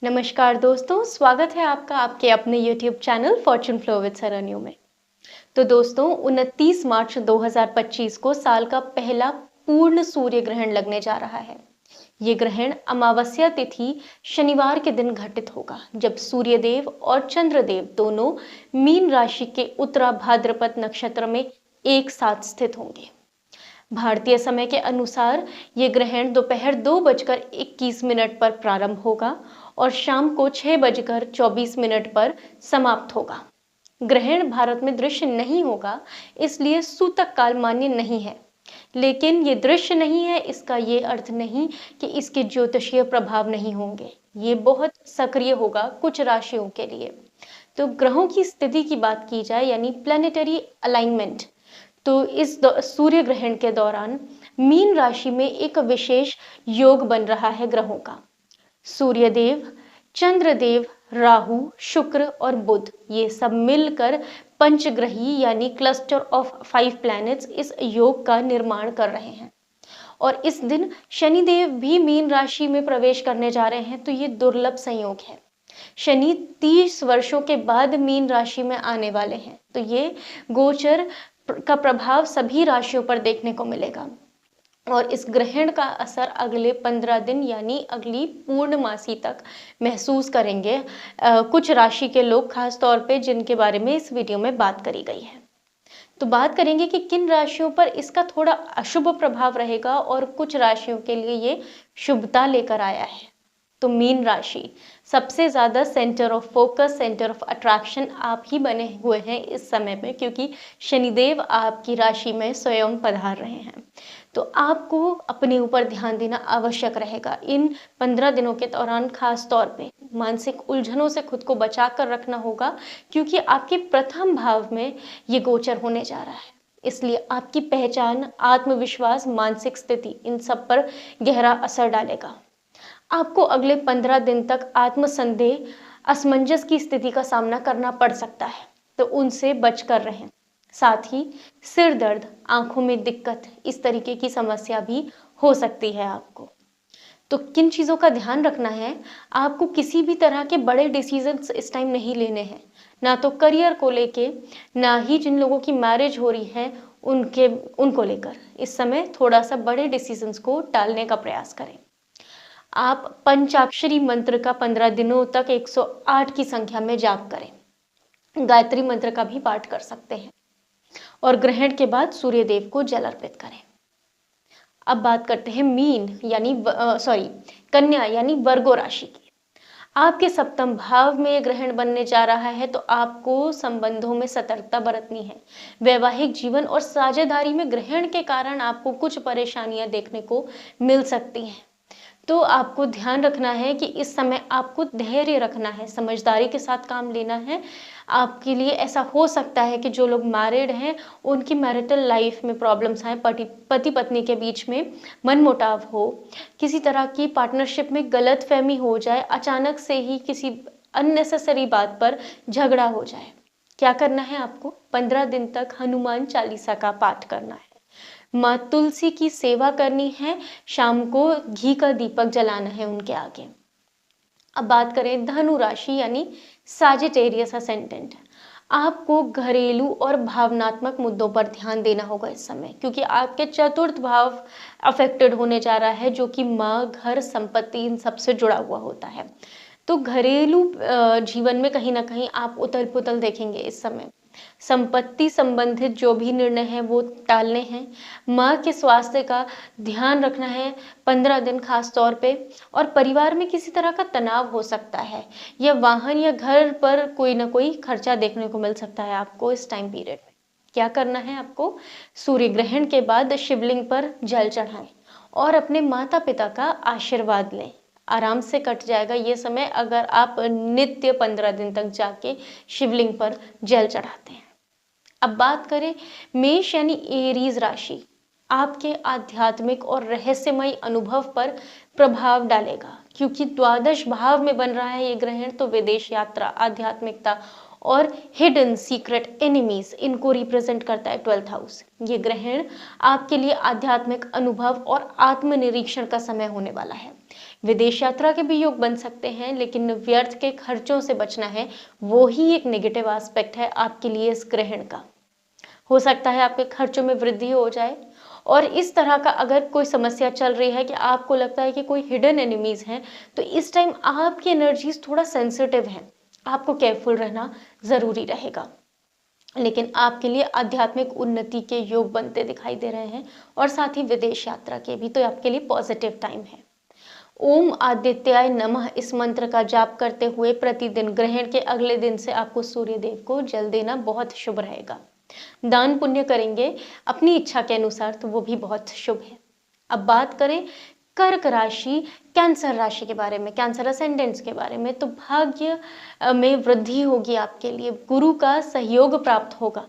नमस्कार दोस्तों, स्वागत है आपका आपके अपने YouTube channel fortune flow with Saranyu में। तो दोस्तों 29 मार्च 2025 को साल का पहला पूर्ण सूर्य ग्रहण लगने जा रहा है। ये ग्रहण अमावस्या तिथि शनिवार के दिन घटित होगा, जब सूर्यदेव और चंद्रदेव दोनों मीन राशि के उत्तरा भाद्रपद नक्षत्र में एक साथ स्थित होंगे। भारतीय समय के अनुसार ये ग्रहण दोपहर 2:21 पर प्रारंभ होगा और शाम को 6:24 पर समाप्त होगा। ग्रहण भारत में दृश्य नहीं होगा, इसलिए सूतक काल मान्य नहीं है। लेकिन ये दृश्य नहीं है, इसका ये अर्थ नहीं कि इसके ज्योतिषीय प्रभाव नहीं होंगे। ये बहुत सक्रिय होगा कुछ राशियों के लिए। तो ग्रहों की स्थिति की बात की जाए, यानी प्लैनेटरी अलाइनमेंट, तो इस सूर्य ग्रहण के दौरान मीन राशि में एक विशेष योग बन रहा है ग्रहों का। सूर्यदेव, चंद्रदेव, राहु, शुक्र और बुध, ये सब मिलकर पंचग्रही यानी क्लस्टर ऑफ 5 प्लैनेट्स इस योग का निर्माण कर रहे हैं। और इस दिन शनिदेव भी मीन राशि में प्रवेश करने जा रहे हैं, तो ये दुर्लभ संयोग है। शनि 30 वर्षों के बाद मीन राशि में आने वाले हैं, तो ये गोचर का प्रभाव सभी राशियों पर देखने को मिलेगा। और इस ग्रहण का असर अगले 15 दिन यानी अगली पूर्णमासी तक महसूस करेंगे कुछ राशि के लोग, खास तौर पे जिनके बारे में इस वीडियो में बात करी गई है। तो बात करेंगे कि किन राशियों पर इसका थोड़ा अशुभ प्रभाव रहेगा और कुछ राशियों के लिए ये शुभता लेकर आया है। तो मीन राशि सबसे ज्यादा centre of focus, centre of attraction आप ही बने हुए हैं इस समय में, क्योंकि शनिदेव आपकी राशि में स्वयं पधार रहे हैं। तो आपको अपने ऊपर ध्यान देना आवश्यक रहेगा। इन 15 दिनों के दौरान खास तौर पे मानसिक उलझनों से खुद को बचा कर रखना होगा, क्योंकि आपके प्रथम भाव में ये गोचर होने जा रहा है। इसलिए आपकी पहचान, आत्मविश्वास, मानसिक स्थिति, इन सब पर गहरा असर डालेगा। आपको अगले 15 दिन तक आत्मसंदेह, असमंजस की स्थिति का सामना करना पड़ सकता है, तो उनसे बचकर रहें। साथ ही सिर दर्द, आंखों में दिक्कत, इस तरीके की समस्या भी हो सकती है आपको। तो किन चीज़ों का ध्यान रखना है? आपको किसी भी तरह के बड़े डिसीजंस इस टाइम नहीं लेने हैं, ना तो करियर को लेके, ना ही जिन लोगों की मैरिज हो रही है उनको लेकर। इस समय थोड़ा सा बड़े डिसीजंस को टालने का प्रयास करें। आप पंचाक्षरी मंत्र का 15 दिनों तक 108 की संख्या में जाप करें। गायत्री मंत्र का भी पाठ कर सकते हैं और ग्रहण के बाद सूर्यदेव को जल अर्पित करें। अब बात करते हैं मीन यानी कन्या यानी वर्गो राशि की। आपके सप्तम भाव में ये ग्रहण बनने जा रहा है, तो आपको संबंधों में सतर्कता बरतनी है। वैवाहिक जीवन और साझेदारी में ग्रहण के कारण आपको कुछ परेशानियां देखने को मिल सकती हैं। तो आपको ध्यान रखना है कि इस समय आपको धैर्य रखना है, समझदारी के साथ काम लेना है। आपके लिए ऐसा हो सकता है कि जो लोग मैरिड हैं उनकी मैरिटल लाइफ में प्रॉब्लम्स आए, पति पत्नी के बीच में मनमुटाव हो, किसी तरह की पार्टनरशिप में गलतफहमी हो जाए, अचानक से ही किसी अननेसेसरी बात पर झगड़ा हो जाए। क्या करना है आपको? 15 दिन तक हनुमान चालीसा का पाठ करना है, माँ तुलसी की सेवा करनी है, शाम को घी का दीपक जलाना है उनके आगे। अब बात करें धनु राशि यानी साजिटेरियस असेंडेंट। आपको घरेलू और भावनात्मक मुद्दों पर ध्यान देना होगा इस समय, क्योंकि आपके चतुर्थ भाव अफेक्टेड होने जा रहा है, जो कि माँ, घर, संपत्ति, इन सब से जुड़ा हुआ होता है। तो घरेलू जीवन में कहीं ना कहीं आप उथल पुथल देखेंगे इस समय। संपत्ति संबंधित जो भी निर्णय है वो टालने हैं। माँ के स्वास्थ्य का ध्यान रखना है 15 दिन खास तौर पे। और परिवार में किसी तरह का तनाव हो सकता है, या वाहन या घर पर कोई ना कोई खर्चा देखने को मिल सकता है आपको इस टाइम पीरियड में। क्या करना है आपको? सूर्य ग्रहण के बाद शिवलिंग पर जल चढ़ाएं और अपने माता पिता का आशीर्वाद लें। आराम से कट जाएगा ये समय अगर आप नित्य 15 दिन तक जाके शिवलिंग पर जल चढ़ाते हैं। अब बात करें मेष यानी एरीज राशि। आपके आध्यात्मिक और रहस्यमय अनुभव पर प्रभाव डालेगा, क्योंकि द्वादश भाव में बन रहा है ये ग्रहण। तो विदेश यात्रा, आध्यात्मिकता और हिडन सीक्रेट एनिमीज, इनको रिप्रेजेंट करता है 12th हाउस। ये ग्रहण आपके लिए आध्यात्मिक अनुभव और आत्मनिरीक्षण का समय होने वाला है। विदेश यात्रा के भी योग बन सकते हैं, लेकिन व्यर्थ के खर्चों से बचना है, वो ही एक नेगेटिव एस्पेक्ट है आपके लिए इस ग्रहण का। हो सकता है आपके खर्चों में वृद्धि हो जाए, और इस तरह का अगर कोई समस्या चल रही है कि आपको लगता है कि कोई हिडन एनिमीज हैं, तो इस टाइम आपकी एनर्जीज थोड़ा सेंसिटिव हैं, आपको केयरफुल रहना जरूरी रहेगा। लेकिन आपके लिए आध्यात्मिक उन्नति के योग बनते दिखाई दे रहे हैं, और साथ ही विदेश यात्रा के भी, तो आपके लिए पॉजिटिव टाइम है। ओम आदित्याय नमः इस मंत्र का जाप करते हुए प्रतिदिन ग्रहण के अगले दिन से आपको सूर्य देव को जल देना बहुत शुभ रहेगा। दान पुण्य करेंगे अपनी इच्छा के अनुसार तो वो भी बहुत शुभ है। अब बात करें कर्क राशि, कैंसर राशि के बारे में, कैंसर असेंडेंट्स के बारे में, तो भाग्य में वृद्धि होगी आपके लिए, गुरु का सहयोग प्राप्त होगा।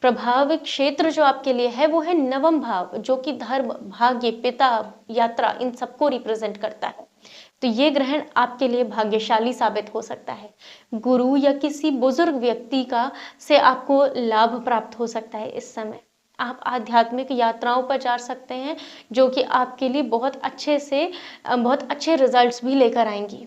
प्रभाव क्षेत्र जो आपके लिए है वो है नवम भाव, जो कि धर्म, भाग्य, पिता, यात्रा, इन सबको रिप्रेजेंट करता है। तो ये ग्रहण आपके लिए भाग्यशाली साबित हो सकता है। गुरु या किसी बुजुर्ग व्यक्ति का से आपको लाभ प्राप्त हो सकता है इस समय। आप आध्यात्मिक यात्राओं पर जा सकते हैं, जो कि आपके लिए बहुत अच्छे रिजल्ट्स भी लेकर आएंगी।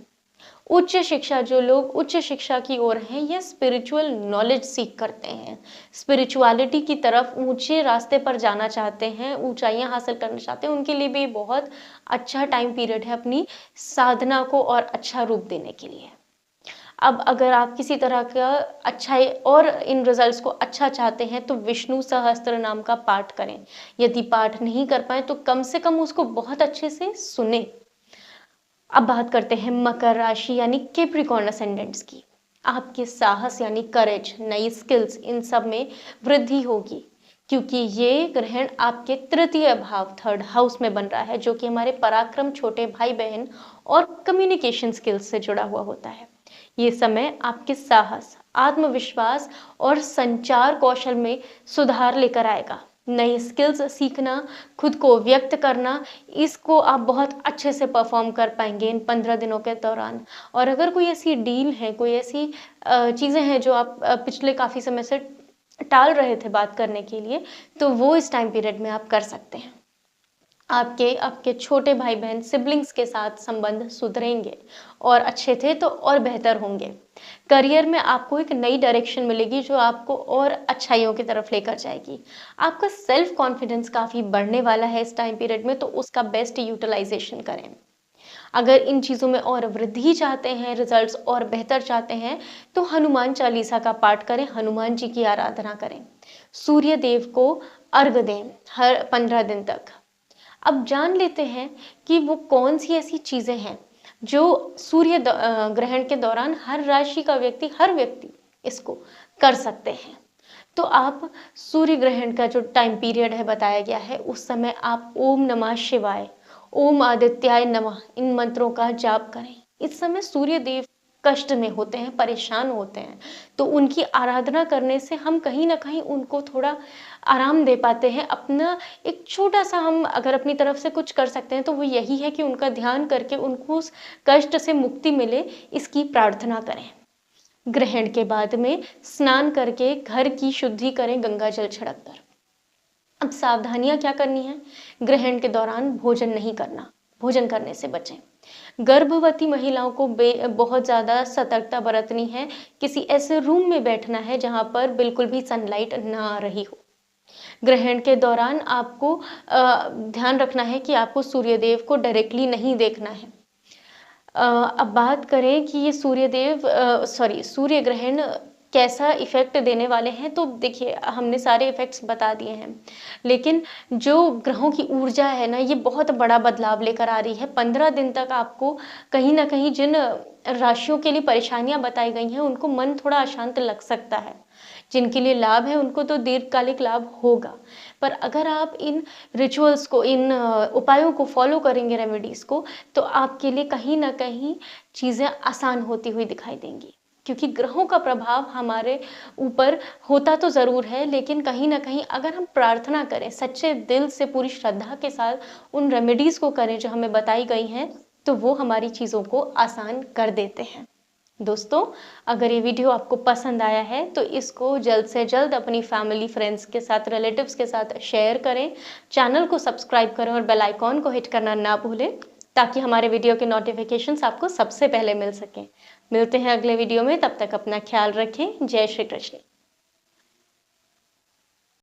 उच्च शिक्षा, जो लोग उच्च शिक्षा की ओर हैं या स्पिरिचुअल नॉलेज सीख करते हैं, स्पिरिचुअलिटी की तरफ ऊंचे रास्ते पर जाना चाहते हैं, ऊंचाइयां हासिल करना चाहते हैं, उनके लिए भी बहुत अच्छा टाइम पीरियड है अपनी साधना को और अच्छा रूप देने के लिए। अब अगर आप किसी तरह का अच्छा और इन रिजल्ट्स को अच्छा चाहते हैं, तो विष्णु सहस्त्र नाम का पाठ करें। यदि पाठ नहीं कर पाए तो कम से कम उसको बहुत अच्छे से सुने। अब बात करते हैं मकर राशि यानी कैप्रिकॉर्न असेंडेंट्स की। आपके साहस यानी करेज, नई स्किल्स, इन सब में वृद्धि होगी, क्योंकि ये ग्रहण आपके तृतीय भाव, थर्ड हाउस में बन रहा है, जो कि हमारे पराक्रम, छोटे भाई बहन और कम्युनिकेशन स्किल्स से जुड़ा हुआ होता है। ये समय आपके साहस, आत्मविश्वास और संचार कौशल में सुधार लेकर आएगा। नई स्किल्स सीखना, खुद को व्यक्त करना, इसको आप बहुत अच्छे से परफॉर्म कर पाएंगे इन 15 दिनों के दौरान। और अगर कोई ऐसी डील है, कोई ऐसी चीज़ें हैं जो आप पिछले काफ़ी समय से टाल रहे थे बात करने के लिए, तो वो इस टाइम पीरियड में आप कर सकते हैं। आपके आपके छोटे भाई बहन, सिबलिंग्स के साथ संबंध सुधरेंगे, और अच्छे थे तो और बेहतर होंगे। करियर में आपको एक नई डायरेक्शन मिलेगी, जो आपको और अच्छाइयों की तरफ लेकर जाएगी। आपका सेल्फ कॉन्फिडेंस काफ़ी बढ़ने वाला है इस टाइम पीरियड में, तो उसका बेस्ट यूटिलाइजेशन करें। अगर इन चीज़ों में और वृद्धि चाहते हैं, रिजल्ट्स और बेहतर चाहते हैं, तो हनुमान चालीसा का पाठ करें, हनुमान जी की आराधना करें, सूर्य देव को अर्घ दें हर 15 दिन तक। अब जान लेते हैं कि वो कौन सी ऐसी चीजें हैं जो ग्रहण के दौरान हर व्यक्ति इसको कर सकते हैं। तो आप सूर्य ग्रहण का जो टाइम पीरियड है बताया गया है, उस समय आप ओम नमः शिवाय, ओम आदित्याय नमः इन मंत्रों का जाप करें। इस समय सूर्य देव कष्ट में होते हैं, परेशान होते हैं, तो उनकी आराधना करने से हम कहीं ना कहीं उनको थोड़ा आराम दे पाते हैं। अपना एक छोटा सा हम अगर अपनी तरफ से कुछ कर सकते हैं, तो वो यही है कि उनका ध्यान करके उनको उस कष्ट से मुक्ति मिले, इसकी प्रार्थना करें। ग्रहण के बाद में स्नान करके घर की शुद्धि करें गंगा जल छिड़क कर। अब सावधानियां क्या करनी है? ग्रहण के दौरान भोजन नहीं करना, भोजन करने से बचें। गर्भवती महिलाओं को बहुत ज़्यादा सतर्कता बरतनी है। किसी ऐसे रूम में बैठना है जहां पर बिल्कुल भी सनलाइट ना आ रही हो। ग्रहण के दौरान आपको ध्यान रखना है कि आपको सूर्यदेव को डायरेक्टली नहीं देखना है। अब बात करें कि ये सूर्य ग्रहण कैसा इफेक्ट देने वाले हैं, तो देखिए हमने सारे इफेक्ट्स बता दिए हैं, लेकिन जो ग्रहों की ऊर्जा है ना, ये बहुत बड़ा बदलाव लेकर आ रही है। 15 दिन तक आपको कहीं ना कहीं जिन राशियों के लिए परेशानियां बताई गई हैं, उनको मन थोड़ा अशांत लग सकता है। जिनके लिए लाभ है उनको तो दीर्घकालिक लाभ होगा, पर अगर आप इन रिचुअल्स को, इन उपायों को फॉलो करेंगे, रेमेडीज को, तो आपके लिए कहीं ना कहीं चीज़ें आसान होती हुई दिखाई देंगी। क्योंकि ग्रहों का प्रभाव हमारे ऊपर होता तो ज़रूर है, लेकिन कहीं ना कहीं अगर हम प्रार्थना करें सच्चे दिल से, पूरी श्रद्धा के साथ उन रेमेडीज़ को करें जो हमें बताई गई हैं, तो वो हमारी चीज़ों को आसान कर देते हैं। दोस्तों, अगर ये वीडियो आपको पसंद आया है तो इसको जल्द से जल्द अपनी फैमिली, फ्रेंड्स के साथ, रिलेटिव्स के साथ शेयर करें। चैनल को सब्सक्राइब करें और बेल आइकॉन को हिट करना ना भूलें। ताकि हमारे वीडियो के नोटिफिकेशंस आपको सबसे पहले मिल सकें। मिलते हैं अगले वीडियो में, तब तक अपना ख्याल रखें। जय श्री कृष्ण।